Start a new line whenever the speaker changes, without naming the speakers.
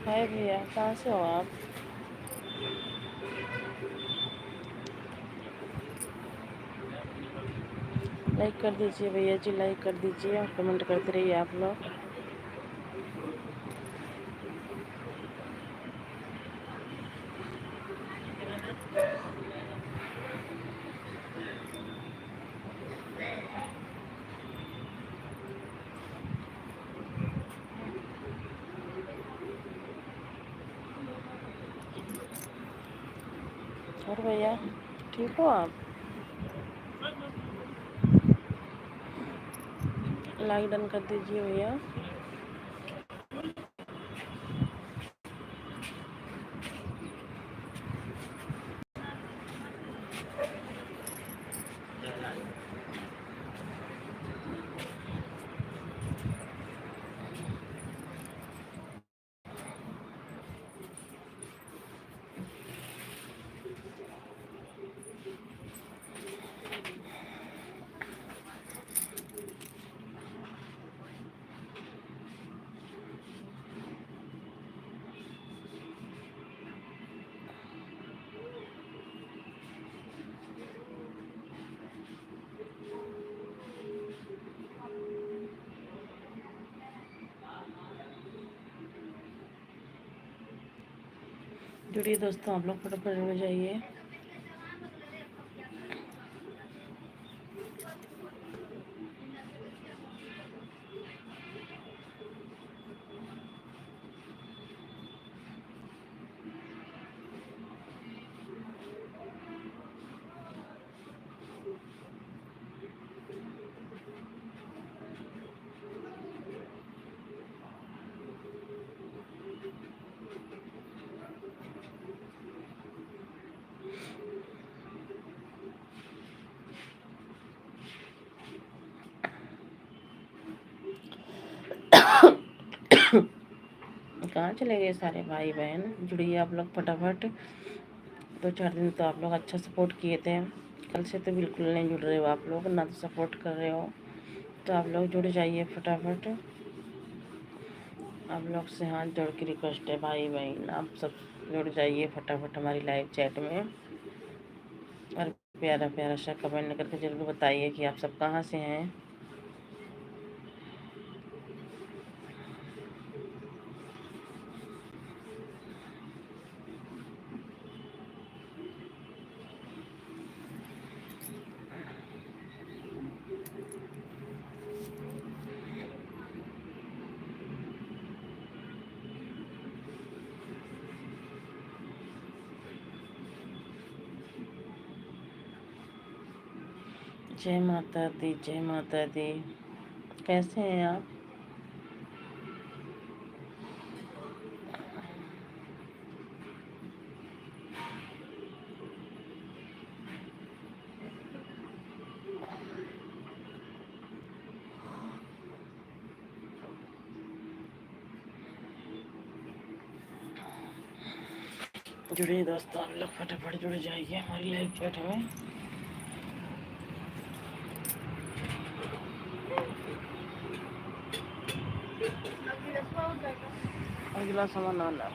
हाय भैया, कहाँ से हो आप? लाइक कर दीजिए भैया जी, लाइक कर दीजिए और कमेंट करते रहिए आप लोग। और भैया ठीक हो आप? लाइक डन कर दीजिए भैया। जुड़िए दोस्तों, आप लोग फटाफट जुड़ जाइए। कहाँ चले गए सारे भाई बहन? जुड़िए आप लोग फटाफट। 2-4 दिन तो आप लोग अच्छा सपोर्ट किए थे, कल से तो बिल्कुल नहीं जुड़ रहे हो आप लोग, ना तो सपोर्ट कर रहे हो। तो आप लोग जुड़ जाइए फटाफट। आप लोग से हाथ जोड़ के रिक्वेस्ट है भाई बहन, आप सब जुड़ जाइए फटाफट हमारी लाइव चैट में। और प्यारा प्यारा सा कमेंट करके ज़रूर बताइए कि आप सब कहाँ से हैं। जय माता दी, जय माता दी। कैसे हैं आप? जुड़िए दोस्तों, आप लोग फटाफट जुड़ जाइए हमारी लाइव चैट में। अगला सामान आना।